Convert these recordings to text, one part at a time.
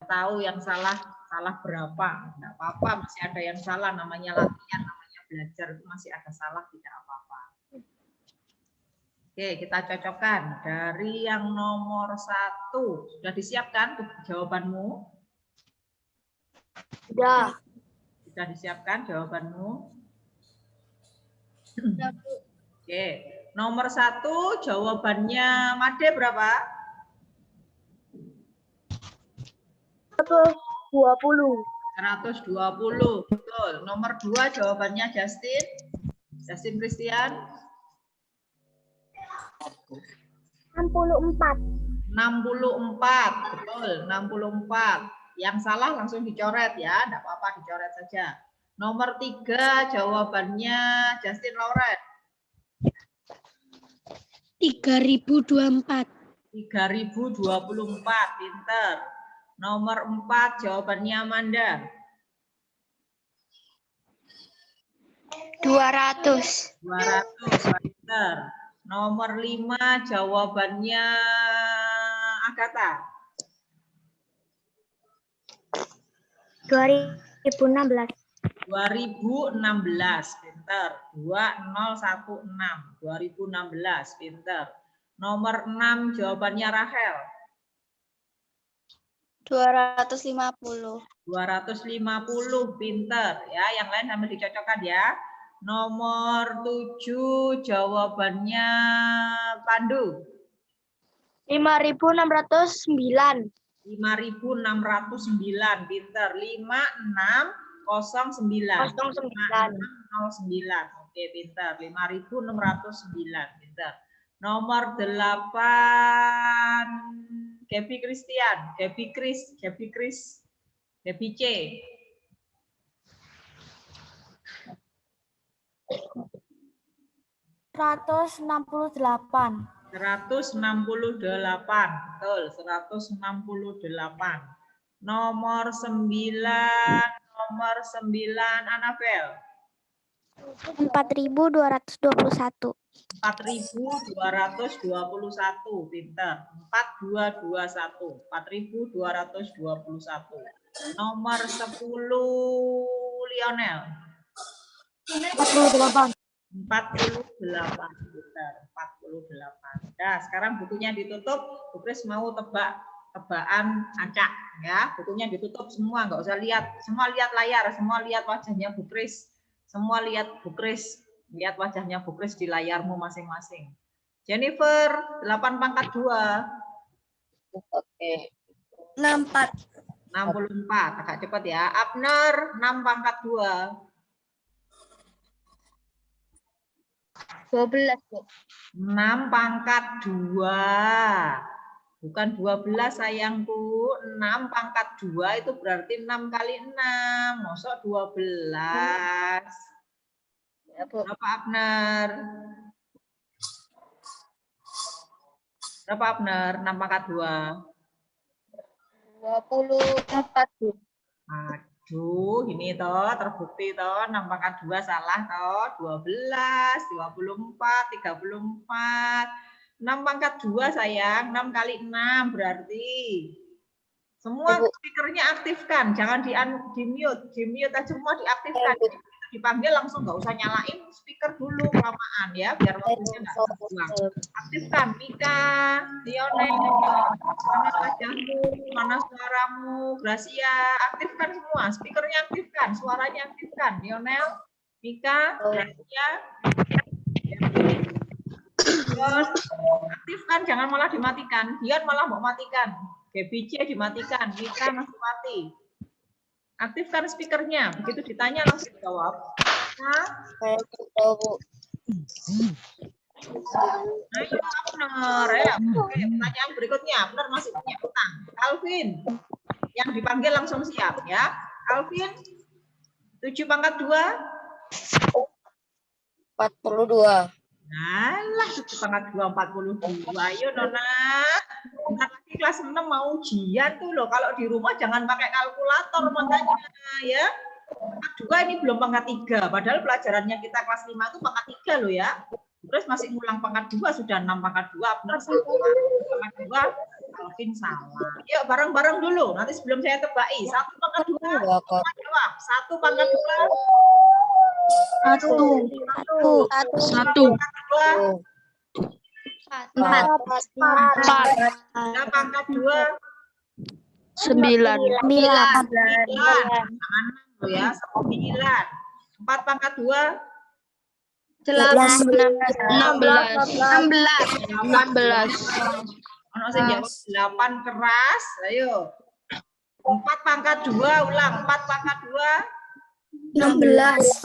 tahu yang salah berapa. Enggak apa-apa, masih ada yang salah, namanya latihan, namanya belajar, itu masih ada salah, tidak apa-apa. Oke, kita cocokkan dari yang nomor 1. Sudah disiapkan jawabanmu? Sudah. Sudah disiapkan jawabanmu? Sudah, Bu. Oke, nomor 1 jawabannya Made berapa? 120. 120, betul. Nomor 2 jawabannya Justin? Justin Christian? 64. 64, betul. 64. Yang salah langsung dicoret ya, enggak apa-apa, dicoret saja. Nomor 3 jawabannya Justin Lauren. 3024. 3024, pinter. Nomor 4 jawabannya Amanda. 200. 200, pinter. Nomor 5 jawabannya Agatha. 2016. 2016, pinter. 2016, 2016, pinter. Nomor 6 jawabannya Rahel. 250. 250, pinter ya. Yang lain sambil dicocokkan ya. Nomor 7 jawabannya Pandu. 5609. 5609, pinter. 5609. 09. Oke, pinter. 5609, pinter. Nomor 8 Gaby Christian, Gaby C. 168. 168, betul. 168. Nomor 9 Anabel. 4221. 4221, pinter. 4221, 4221. Nomor 10 Lionel. 48. 48, pinter. 48. Nah, sekarang bukunya ditutup. Bu Kris mau tebakan acak ya. Bukunya ditutup semua, nggak usah lihat. Semua lihat layar, semua lihat wajahnya Bu Kris. Semua lihat Bu Kris. Lihat wajahnya Bu Kris di layarmu masing-masing. Jennifer, 8/2. Oke. 64. 64, agak cepat ya. Abner, 6/2. 12, Bu. 6/2. Bukan 12 sayangku. 6/2 itu berarti 6 kali 6. Mosok 12. Ya, Bu. Berapa Abner? Berapa Abner? 6/2. 24, Bu. Aduh, ini toh terbukti toh 6/2 salah toh. 12, 24, 34. 6/2 sayang, 6 kali 6 berarti. Semua speakernya aktifkan, jangan di mute aja semua diaktifkan. Dipanggil langsung nggak usah nyalain speaker dulu kelamaan ya, biar waktunya nggak terbuang. Aktifkan Mika, Lionel, mana wajahmu, mana suaramu, Gracia, aktifkan semua, speakernya aktifkan, suaranya aktifkan, Lionel, Mika, Gracia. Terus aktifkan, jangan malah dimatikan. Dion malah mau matikan. GBC dimatikan, Mika masih mati. Aktifkan speakernya, begitu ditanya langsung jawab. Nah, ayo Abner, ya. Oke, pertanyaan berikutnya. Abner masih punya utang. Alvin, yang dipanggil langsung siap ya. Alvin, 7/2. 42. Alah, 7/2, 42. Ayo Nona. Bentar lagi kelas 6 mau ujian tuh loh. Kalau di rumah jangan pakai kalkulator makanya ya. 2 ini belum pangkat 3. Padahal pelajarannya kita kelas 5 itu pangkat 3 loh ya. Terus masih ngulang pangkat 2 sudah 6/2. Benar 1/2. Alvin salah. Yuk bareng-bareng dulu. Nanti sebelum saya tebaki. 1 pangkat 2. Semua jawab. 1 pangkat 2. 1. 1. 4. 4. Pangkat 2. 9. 9. Jangan 6 ya. 9. 4 pangkat 2. 16. 16. Ono sing jawab 8 keras. Ayo. 4 pangkat 2 ulang. 4 pangkat 2. 16.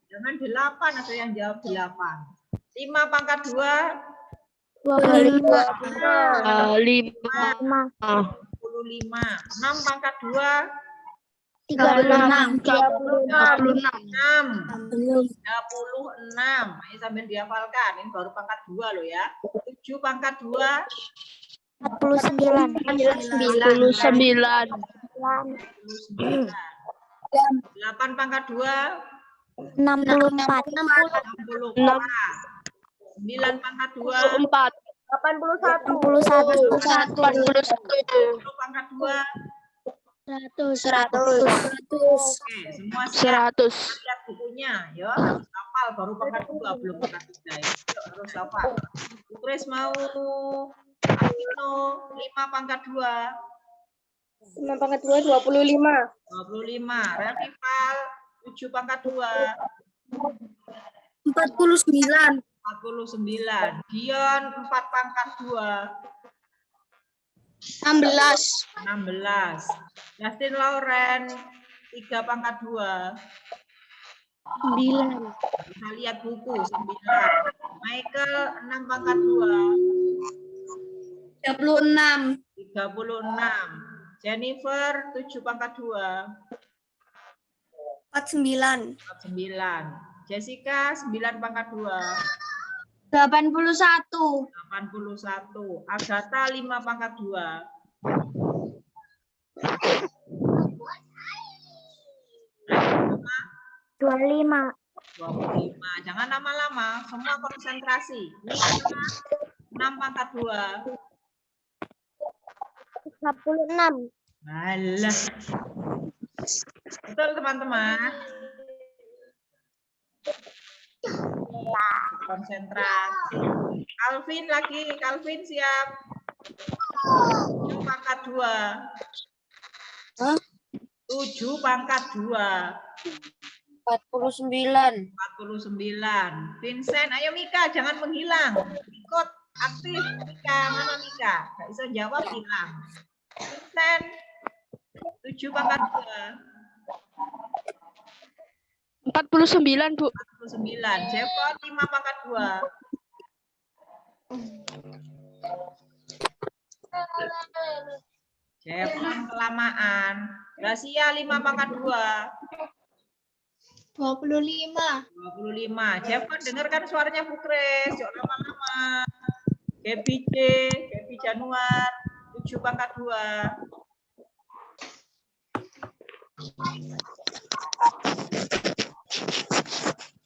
Jangan 8, ada yang jawab 8. 5 pangkat 2. 25. 25. 6 pangkat 2. 36. 36. Ayo sambil dihafalkan. Ini baru pangkat 2 loh ya. 7 pangkat 2. 49. 8 pangkat 2. 64. 9 pangkat 2. 81. 10 pangkat 2. 100. Oke, semua siap. 100. Lihat bukunya, ya. Harus hafal baru pangkat 2, belum pangkat 3 ya. Yuk, harus hafal. Chris mau Alvino 5 pangkat 2. 5 pangkat 2 25. 25. Renival 7 pangkat 2. 49. 49. Dion 4 pangkat 2. 16. 16. Justin Lauren 3 pangkat 2. 9. Bisa lihat buku 9. Michael 6 pangkat 2. 36. 36. Jennifer 7 pangkat 2. 49. 49. Jessica 9 pangkat 2. 81. 81. Agatha 5 pangkat 2. 25. 25. Jangan lama-lama, semua konsentrasi. Nika 6 pangkat 2. 56. Alah. Betul teman-teman. Konsentrasi. Calvin lagi, Calvin siap. 7 pangkat 2. 7 pangkat 2. 49. 49. Vincent, ayo Mika, jangan menghilang. Ikut aktif Mika, mana Mika? Gak bisa jawab, hilang. Vincent, 7 pangkat 2. 49, Bu. 49. Jepot 5 pangkat 2. Jepot kelamaan. Gracia 5 pangkat 2. 25. 25. Jepot dengarkan suaranya Bu Kris. Yuk lama-lama. Gaby J, Gaby Januar 7 pangkat 2.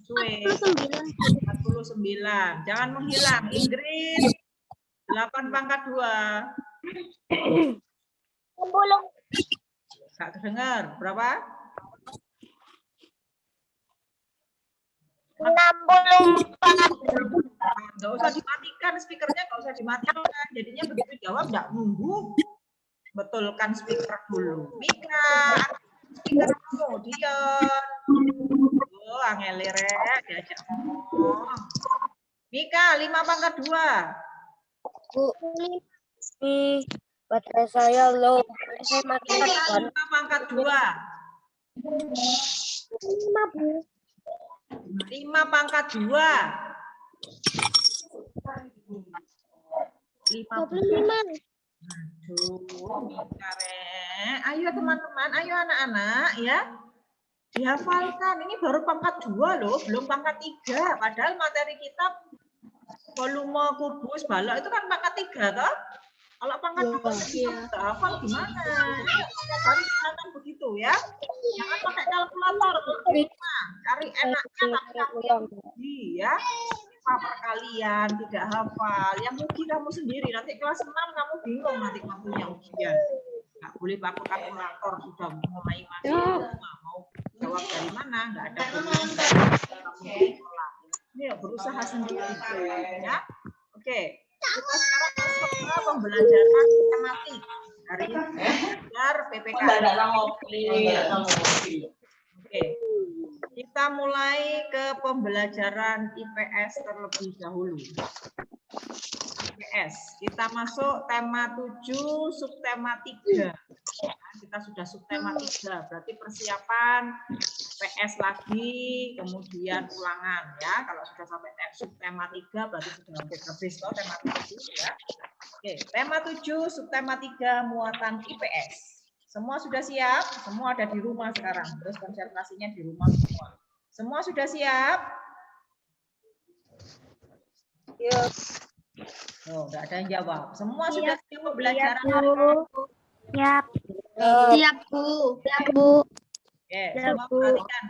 Suwe 49. Jangan menghilang. Inggris 8 pangkat 2. 60. Gak kedengar. Berapa? 64. Gak usah dimatikan speakernya, gak usah dimatikan. Jadinya begitu jawab gak nunggu. Betulkan speaker dulu. Mika, speaker kamu, Dion. Oh, angelire diajak ngomong. Mika 5 pangkat 2. Bu, ini baterai saya low. Saya matikan. 5 pangkat 2. 5, Bu. 5 pangkat 2. 25. Aduh, Mika re. Ayo teman-teman, ayo anak-anak ya. Dihafalkan. Ini baru pangkat 2 loh, belum pangkat 3. Padahal materi kita volume, kubus, balok itu kan pangkat 3 toh? Kalau pangkat 2 kita hafal gimana? Cari silakan begitu ya. Jangan pakai kalkulator. Cari enaknya tapi yang tinggi ya. lupa perkalian, tidak hafal. Yang rugi kamu sendiri. Nanti kelas 6 kamu bingung nanti waktunya ujian. Nggak boleh pakai kalkulator, sudah mulai masih mau jawab dari mana, nggak ada ini berusaha sendiri ya. Oke, kita sekarang masuk ke pembelajaran tematik. Hari ini belajar PPKN. Oke, kita mulai ke pembelajaran IPS terlebih dahulu. IPS, kita masuk tema 7, subtema 3. Nah, kita sudah subtema 3, berarti persiapan PS lagi, kemudian ulangan ya. Kalau sudah sampai subtema 3 berarti sudah hampir habis toh tema 7 ya. Oke, tema 7, subtema 3 muatan IPS. Semua sudah siap? Semua ada di rumah sekarang. Terus konsentrasinya di rumah semua. Semua sudah siap? Ya. Oh, enggak ada yang jawab. Semua sudah siap pembelajaran hari ini? Siap. Siap, Bu. Siap, Bu. Oke,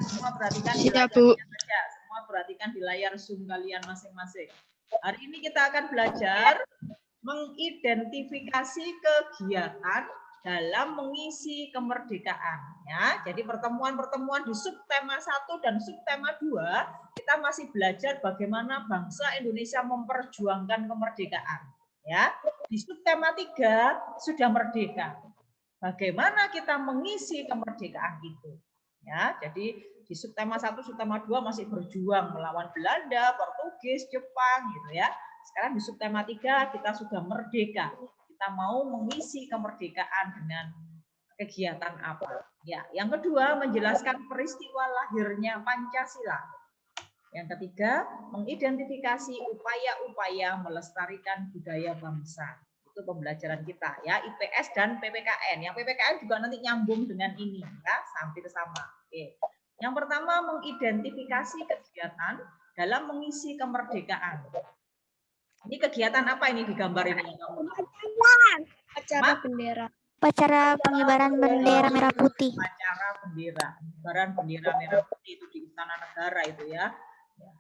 semua perhatikan di Siap, layarnya Bu. saja. Semua perhatikan di layar Zoom kalian masing-masing. Hari ini kita akan belajar mengidentifikasi kegiatan dalam mengisi kemerdekaan ya. Jadi pertemuan-pertemuan di subtema 1 dan subtema 2 kita masih belajar bagaimana bangsa Indonesia memperjuangkan kemerdekaan ya. Di subtema 3 sudah merdeka. Bagaimana kita mengisi kemerdekaan itu ya. Jadi di subtema 1, subtema 2 masih berjuang melawan Belanda, Portugis, Jepang gitu ya. Sekarang di subtema 3 kita sudah merdeka. Kita mau mengisi kemerdekaan dengan kegiatan apa? Ya, yang kedua menjelaskan peristiwa lahirnya Pancasila. Yang ketiga, mengidentifikasi upaya-upaya melestarikan budaya bangsa. Itu pembelajaran kita ya, IPS dan PPKN. Yang PPKN juga nanti nyambung dengan ini ya, hampir sama. Oke. Yang pertama mengidentifikasi kegiatan dalam mengisi kemerdekaan. Ini kegiatan apa ini di gambar ini? Acara bendera. Upacara pengibaran bendera merah putih. Upacara pengibaran bendera merah putih itu di Istana Negara itu ya.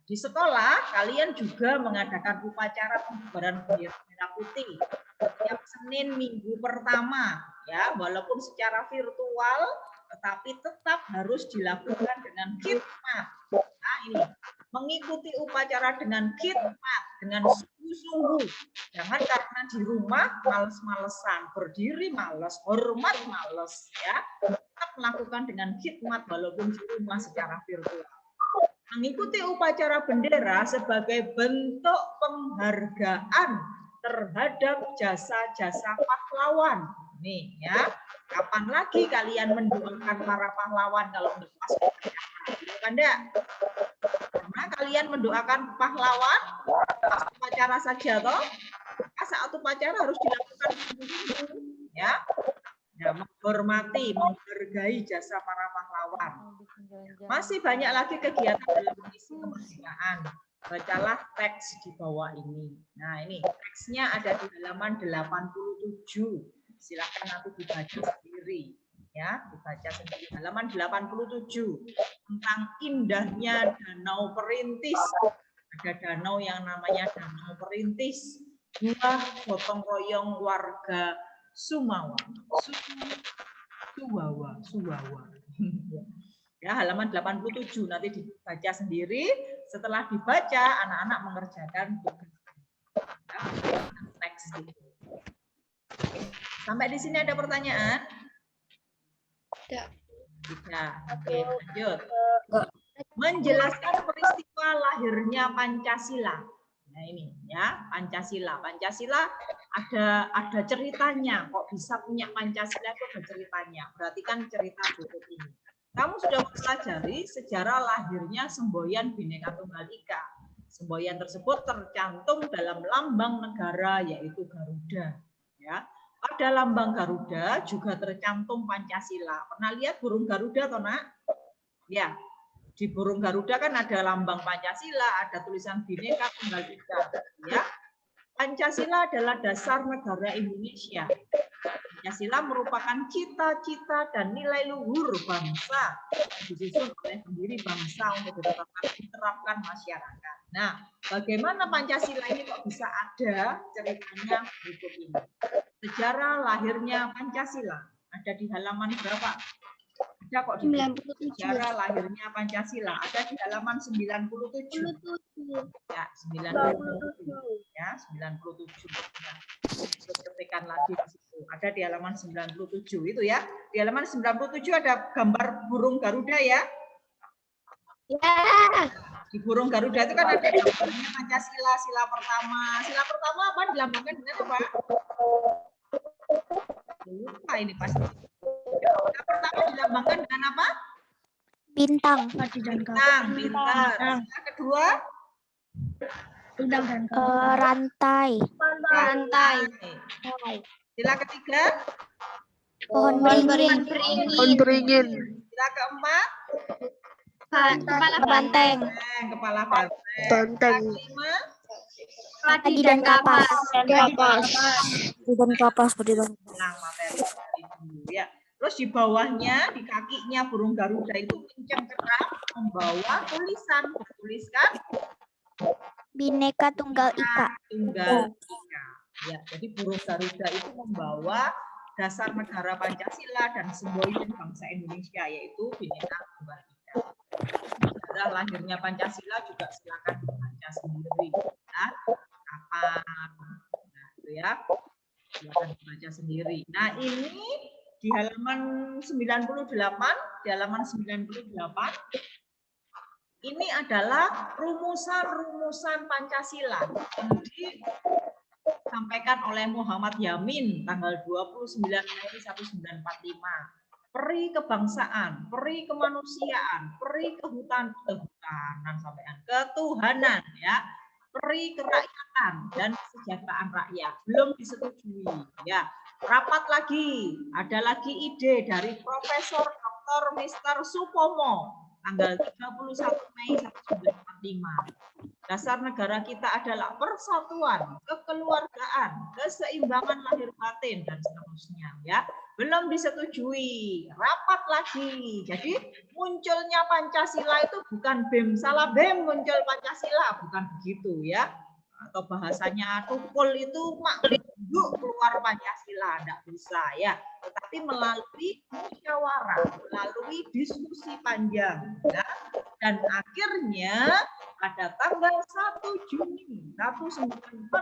Di sekolah kalian juga mengadakan upacara pengibaran bendera merah putih setiap Senin minggu pertama ya, walaupun secara virtual tetapi tetap harus dilakukan dengan khidmat. Nah, ini mengikuti upacara dengan khidmat, dengan sungguh-sungguh. Jangan karena di rumah males-malesan, berdiri males, hormat males ya. Tetap melakukan dengan khidmat walaupun di rumah secara virtual. Mengikuti upacara bendera sebagai bentuk penghargaan terhadap jasa-jasa pahlawan. Nih ya, kapan lagi kalian mendoakan para pahlawan kalau pas upacara? Enggak? Karena kalian mendoakan pahlawan pas upacara saja toh. Saat upacara harus dilakukan ya. Ya, menghormati, menghargai jasa para pahlawan. Masih banyak lagi kegiatan dalam mengisi kemerdekaan. Bacalah teks di bawah ini. Nah, ini teksnya ada di halaman 87. Silakan nanti dibaca sendiri. Ya, dibaca sendiri. Halaman 87 tentang indahnya Danau Perintis. Ada danau yang namanya Danau Perintis. Buah gotong royong warga Sumawa. Suwawa. Ya, halaman 87 nanti dibaca sendiri. Setelah dibaca, anak-anak mengerjakan tugas teks itu. Sampai di sini ada pertanyaan? Tidak. Tidak. Oke, lanjut. Menjelaskan peristiwa lahirnya Pancasila. Nah ini ya, Pancasila. Pancasila ada ceritanya. Kok bisa punya Pancasila itu ada ceritanya. Perhatikan cerita berikut ini. Kamu sudah mempelajari sejarah lahirnya semboyan Bhinneka Tunggal Ika. Semboyan tersebut tercantum dalam lambang negara yaitu Garuda. Ya, pada lambang Garuda juga tercantum Pancasila. Pernah lihat burung Garuda, toh nak? Ya. Di burung Garuda kan ada lambang Pancasila, ada tulisan Bhinneka Tunggal Ika. Ya. Pancasila adalah dasar negara Indonesia. Pancasila merupakan cita-cita dan nilai luhur bangsa yang disusun oleh pendiri bangsa untuk diterapkan masyarakat. Nah, bagaimana Pancasila ini kok bisa ada? Ceritanya berikut ini. Sejarah lahirnya Pancasila. Ada di halaman berapa? Ada kok di 97. sejarah lahirnya Pancasila. Ada di halaman 97. Ya, 97. Ya, 97. Ya. Terus ketikkan lagi di situ. Ada di halaman 97 itu ya. Di halaman 97 ada gambar burung Garuda ya. Ya. Di burung Garuda itu kan ada gambarnya Pancasila, sila pertama. Sila pertama apa dilambangkan dengan apa? Lupa ini pasti. Sila pertama dilambangkan dengan apa? Bintang. Bintang, bintang. Sila kedua? Rantai. Rantai. Sila ketiga? Pohon beringin. Sila keempat? Kepala Banteng. Kepala banteng. Banteng. Sila kelima? Padi dan kapas. Ulang materi dulu ya. Terus di bawahnya, di kakinya burung Garuda itu kencang keras membawa tulisan. Tuliskan Bhinneka Tunggal Ika. Tunggal Ika. Ya, jadi burung Garuda itu membawa dasar negara Pancasila dan simbolis bangsa Indonesia yaitu Bhinneka Tunggal Ika. Sejarah lahirnya Pancasila juga silakan dibaca sendiri. Ya. Kapan? Nah, itu ya. Silakan dibaca sendiri. Nah, ini di halaman 98, ini adalah rumusan-rumusan Pancasila yang disampaikan oleh Muhammad Yamin tanggal 29 Mei 1945. Peri kebangsaan, peri kemanusiaan, peri ketuhanan ya. Peri kerakyatan dan kesejahteraan rakyat belum disetujui ya. Rapat lagi, ada lagi ide dari Profesor Dr. Mr. Supomo tanggal 31 Mei 1945. Dasar negara kita adalah persatuan, kekeluargaan, keseimbangan lahir batin dan seterusnya ya. Belum disetujui, rapat lagi. Jadi munculnya Pancasila itu bukan bem salah bem muncul Pancasila, bukan begitu ya. Atau bahasanya tukul itu mak keluar Pancasila, tidak bisa ya. Tetapi melalui musyawarah, melalui diskusi panjang ya. Dan akhirnya pada tanggal 1 Juni 1945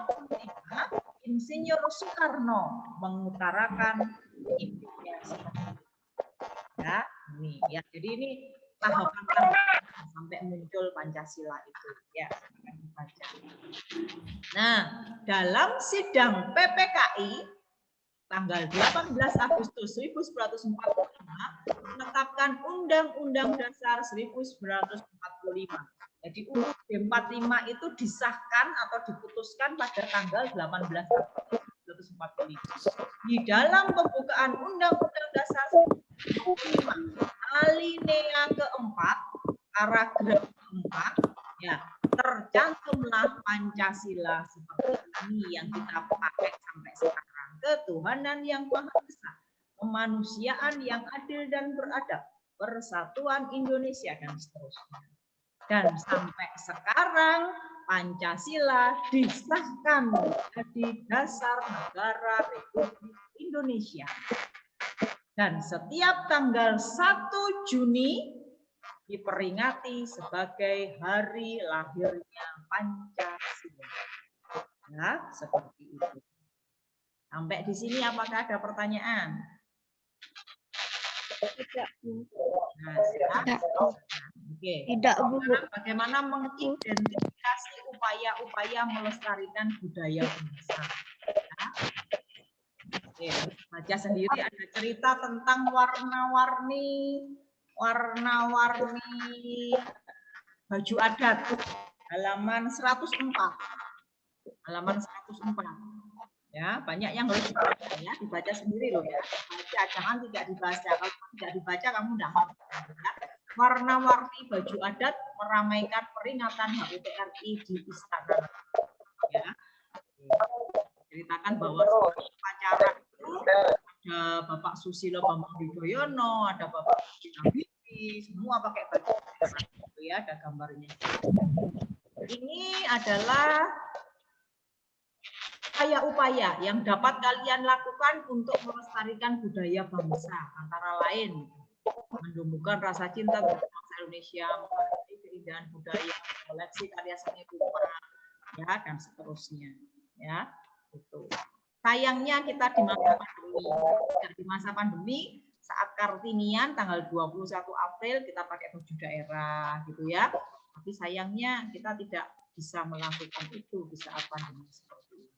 Insinyur Soekarno mengutarakan idenya ya, ini ya. Jadi ini tahapan sampai muncul Pancasila itu ya, akan dibaca. Nah, dalam sidang PPKI tanggal 18 Agustus 1945 menetapkan Undang-Undang Dasar 1945. Jadi UUD 45 itu disahkan atau diputuskan pada tanggal 18 Agustus 1945. Di dalam pembukaan Undang-Undang Dasar 1945, alinea keempat, paragraf keempat, ya tercantumlah Pancasila seperti ini yang kita pakai sampai sekarang. Ketuhanan yang Maha Esa, kemanusiaan yang adil dan beradab, persatuan Indonesia dan seterusnya. Dan sampai sekarang Pancasila disahkan menjadi dasar negara Republik Indonesia. Dan setiap tanggal 1 Juni diperingati sebagai hari lahirnya Pancasila. Ya, seperti itu. Sampai di sini apakah ada pertanyaan? Tidak. Nah, silakan. Oke. Tidak, Bu. Bagaimana mengidentifikasi upaya-upaya melestarikan budaya bangsa? Ya. Oke, baca sendiri ada cerita tentang warna-warni baju adat halaman 104. Halaman 104. Ya, banyak yang harus dibaca ya, dibaca sendiri loh ya. Baca, jangan tidak dibaca. Kalau tidak dibaca kamu tidak mau. Ya. Warna-warni baju adat meramaikan peringatan HUT RI di Istana. Ya. Ceritakan bahwa upacara itu ada Bapak Susilo Bambang Yudhoyono, ada Bapak Susilo Habibie, semua pakai baju itu ya, ada gambarnya. ini adalah upaya-upaya yang dapat kalian lakukan untuk melestarikan budaya bangsa, antara lain menumbuhkan rasa cinta terhadap bangsa Indonesia, menghargai keindahan budaya, koleksi karya seni rupa, ya, dan seterusnya, ya. Itu. Sayangnya kita di masa pandemi, saat Kartinian tanggal 21 April kita pakai baju daerah, gitu ya. Tapi sayangnya kita tidak bisa melakukan itu di saat pandemi seperti ini.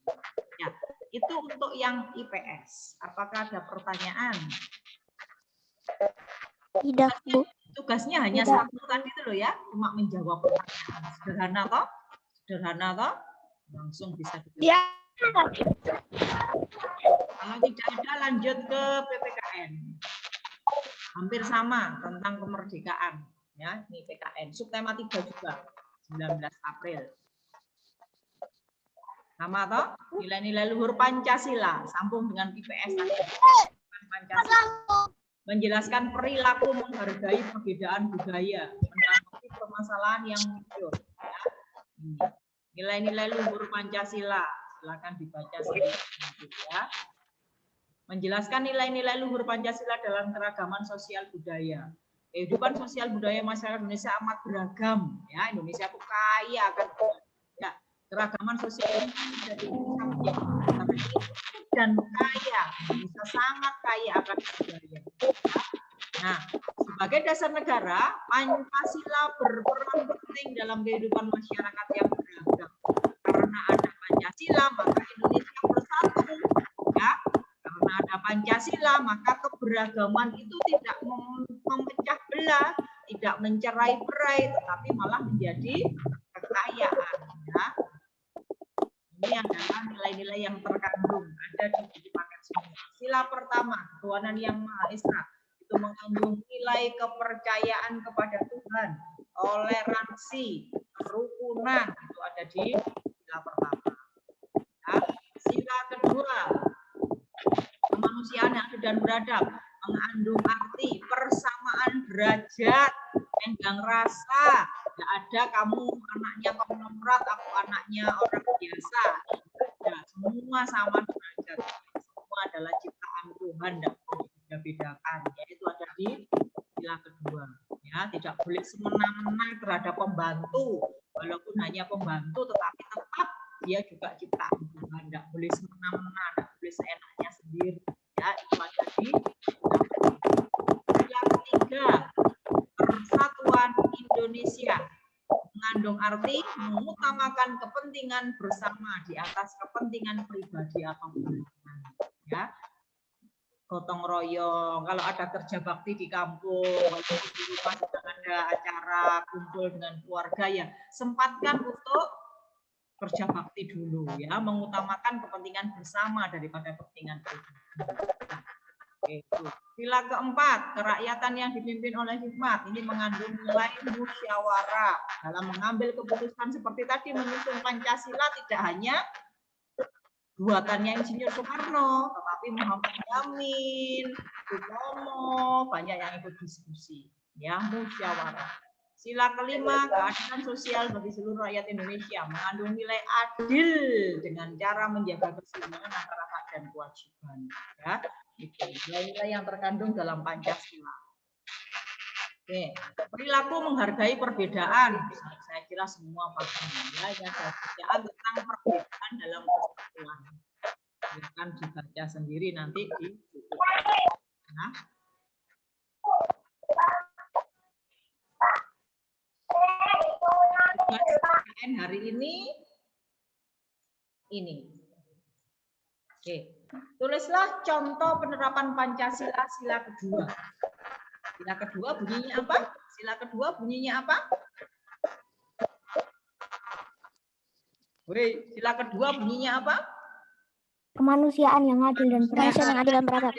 Ya, itu untuk yang IPS. Apakah ada pertanyaan? Tidak, Bu. Tugasnya hanya satu tadi itu loh ya, cuma menjawab pertanyaan. Sederhana toh? Sederhana toh? Langsung bisa dijawab. Ya. Kalau tidak ada, lanjut ke PPKN. Hampir sama tentang kemerdekaan, ya. Ini PKN. Subtema 3 juga, 19 April. Sama toh? Nilai-nilai luhur Pancasila, sambung dengan IPS tadi. Pancasila. Menjelaskan perilaku menghargai perbedaan budaya, menanggapi permasalahan yang muncul. Ya. Nilai-nilai luhur Pancasila, silakan dibaca sendiri, ya. Menjelaskan nilai-nilai luhur Pancasila dalam keragaman sosial budaya. Kehidupan sosial budaya masyarakat Indonesia amat beragam, ya. Indonesia itu kaya akan ya, keragaman sosial ini menjadi dan kaya, bisa sangat kaya akan budaya. Nah, sebagai dasar negara, Pancasila berperan penting dalam kehidupan masyarakat yang beragam. Karena ada Pancasila, maka Indonesia bersatu. Ya, karena ada Pancasila, maka keberagaman itu tidak memecah belah, tidak mencerai-berai, tetapi malah menjadi kekayaan. Ya. Ini adalah nilai-nilai yang terkandung ada di paket semua. Sila pertama, ketuhanan yang Maha Esa, itu mengandung nilai kepercayaan kepada Tuhan, toleransi, kerukunan, itu ada di sila pertama. Ya. Sila kedua, kemanusiaan yang adil dan beradab, mengandung arti persamaan derajat, enggang rasa. Tidak ada kamu anaknya konglomerat, aku anaknya orang biasa. Ya, semua sama derajat. Semua adalah ciptaan Tuhan, tidak boleh dibeda-bedakan. Yaitu ada di sila kedua. Ya, tidak boleh semena-mena terhadap pembantu, walaupun hanya pembantu, tetapi tetap dia juga ciptaan Tuhan. Tidak boleh semena-mena, tidak boleh seenaknya sendiri. Ya, itu ada di sila ketiga, persatuan Indonesia, mengandung arti mengutamakan kepentingan bersama di atas kepentingan pribadi atau golongan. Ya, gotong royong. Kalau ada kerja bakti di kampung, di rumah sedang ada acara kumpul dengan keluarga, ya sempatkan untuk kerja bakti dulu, ya, mengutamakan kepentingan bersama daripada kepentingan pribadi. Nah, itu. Sila keempat, kerakyatan yang dipimpin oleh hikmat. Ini mengandung nilai musyawarah dalam mengambil keputusan seperti tadi menyusun Pancasila tidak hanya buatannya Insinyur Soekarno, tetapi Muhammad Yamin, Sutomo, banyak yang ikut diskusi, ya, musyawarah. Sila kelima, keadilan sosial bagi seluruh rakyat Indonesia, mengandung nilai adil dengan cara menjaga keseimbangan antara hak dan kewajiban. Ya, itu nilai-nilai yang terkandung dalam Pancasila. Oke, perilaku menghargai perbedaan. Saya kira semua paham, ya, perbedaan tentang perbedaan dalam kesatuan. Akan dibaca sendiri nanti di buku. Nah. Hari ini. Oke. Tulislah contoh penerapan Pancasila sila kedua. Sila kedua bunyinya apa? Sila kedua bunyinya apa? Woi, sila kedua bunyinya apa? Kemanusiaan yang adil dan beradab.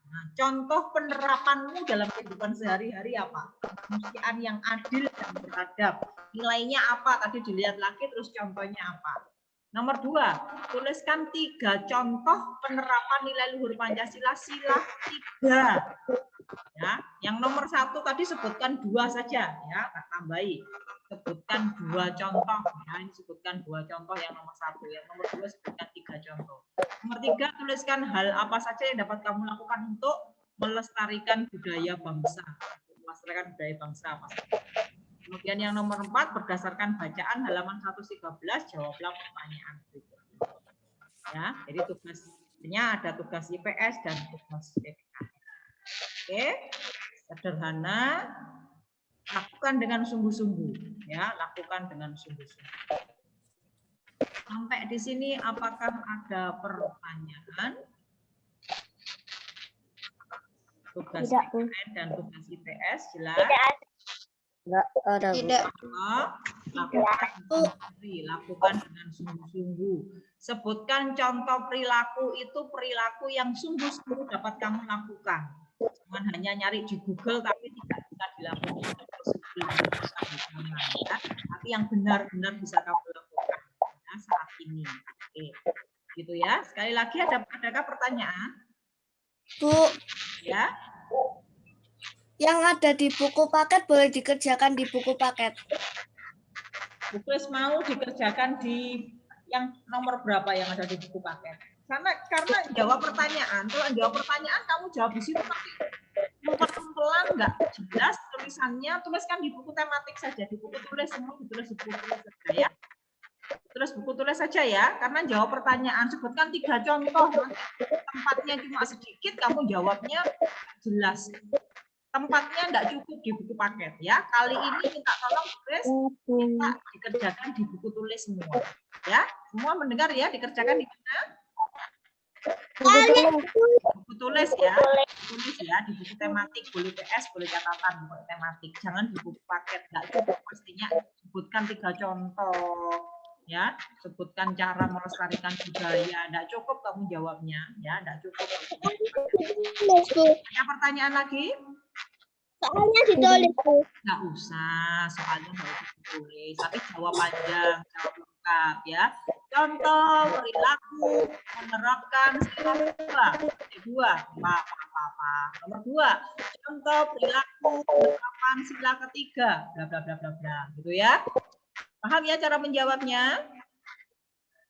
Nah, contoh penerapanmu dalam kehidupan sehari-hari apa? Kemanusiaan yang adil dan beradab. Nilainya apa? Tadi dilihat lagi, terus contohnya apa? Nomor 2, tuliskan 3 contoh penerapan nilai luhur Pancasila sila 3. Ya, Yang nomor 1 tadi sebutkan 2 saja ya, tak tambahi. Sebutkan 2 contoh ya, ini sebutkan 2 contoh yang nomor 1. Yang nomor 2 sebutkan 3 contoh. Nomor 3 tuliskan hal apa saja yang dapat kamu lakukan untuk melestarikan budaya bangsa. Melestarikan budaya bangsa. Kemudian yang nomor 4 berdasarkan bacaan halaman 113 jawablah pertanyaan berikut. Ya, jadi tugasnya ada tugas IPS dan tugas PPK. Oke, sederhana, lakukan dengan sungguh-sungguh, ya, lakukan dengan sungguh-sungguh. Sampai di sini, apakah ada pertanyaan? Tugas PPN dan tugas IPS jelas? Tidak. Lakukan dengan sungguh-sungguh. Sebutkan contoh perilaku itu perilaku yang sungguh-sungguh dapat kamu lakukan. Jangan hanya nyari di Google tapi tidak bisa dilakukan. Ya. Tapi yang benar-benar bisa kamu lakukan ya, saat ini. Oke. Gitu ya. Sekali lagi adakah pertanyaan? Bu, Ya. yang ada di buku paket boleh dikerjakan di buku paket. Bu Kris mau dikerjakan di yang nomor berapa yang ada di buku paket? Karena jawab pertanyaan. Kalau jawab pertanyaan kamu jawab di situ tapi pelan nggak jelas tulisannya, tuliskan di buku tematik saja, di buku tulis semua ditulis di buku tulis saja ya. Terus buku tulis saja ya, karena jawab pertanyaan sebutkan 3 contoh. Tempatnya cuma sedikit, kamu jawabnya jelas. Tempatnya enggak cukup di buku paket ya. Kali ini minta tolong Kris, minta dikerjakan di buku tulis semua. Ya, semua mendengar ya, dikerjakan di mana? Buku tulis ya. Tulis ya di buku tematik, boleh PS, boleh catatan buku tematik. Jangan di buku paket, enggak cukup pastinya. Sebutkan 3 contoh. Ya, sebutkan cara melestarikan budaya. Enggak cukup kamu jawabnya, ya, enggak cukup. Ada pertanyaan lagi? Soalnya ditulis, Bu. Nggak usah, soalnya nggak usah ditulis. Tapi jawab panjang, jawab lengkap ya. Contoh perilaku menerapkan sila kedua. Nomor 2. Contoh perilaku menerapkan sila ketiga. Bla bla bla bla bla. Gitu ya. Paham ya cara menjawabnya?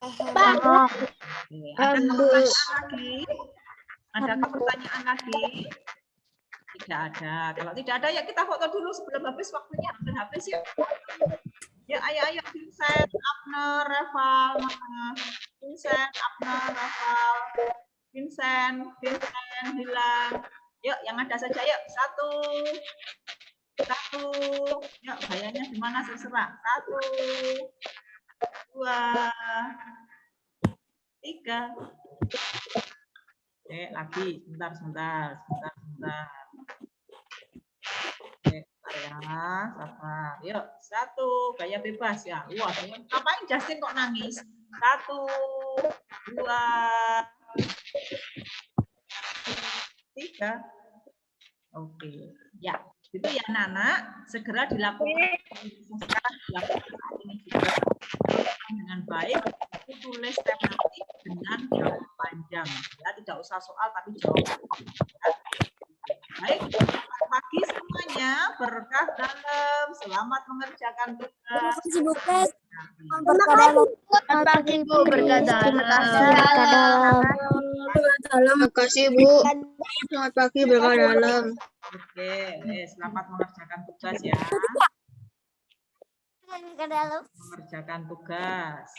Paham. Oke, ada pertanyaan lagi? Adakah pertanyaan lagi? Tidak ada. Kalau tidak ada ya kita foto dulu sebelum habis waktunya. Hampir habis ya. Ya ayo Vincent, Abner, Reval, Vincent, Abner, Reval, Vincent, Hilang. Yuk yang ada saja yuk. 1. Yuk bayarnya di mana terserah. 1, 2, 3. Oke, lagi sebentar. Oke, ya, sabar. Yuk, 1, gaya bebas ya. Wah, ngapain Justin kok nangis? 1, 2, 3. Oke, ya. Itu ya anak-anak, segera dilakukan. Sekarang dilakukan ini juga dengan baik. Tulis tematik dengan jawab panjang. Ya, tidak usah soal tapi jawab. Ya. Baik, selamat pagi semuanya. Berkah dalam. Selamat mengerjakan tugas. Selamat pagi, Bu. Berkah dalam. Terima kasih, Bu. Selamat pagi, berkah dalam. Oke, selamat mengerjakan tugas ya. Mengerjakan tugas.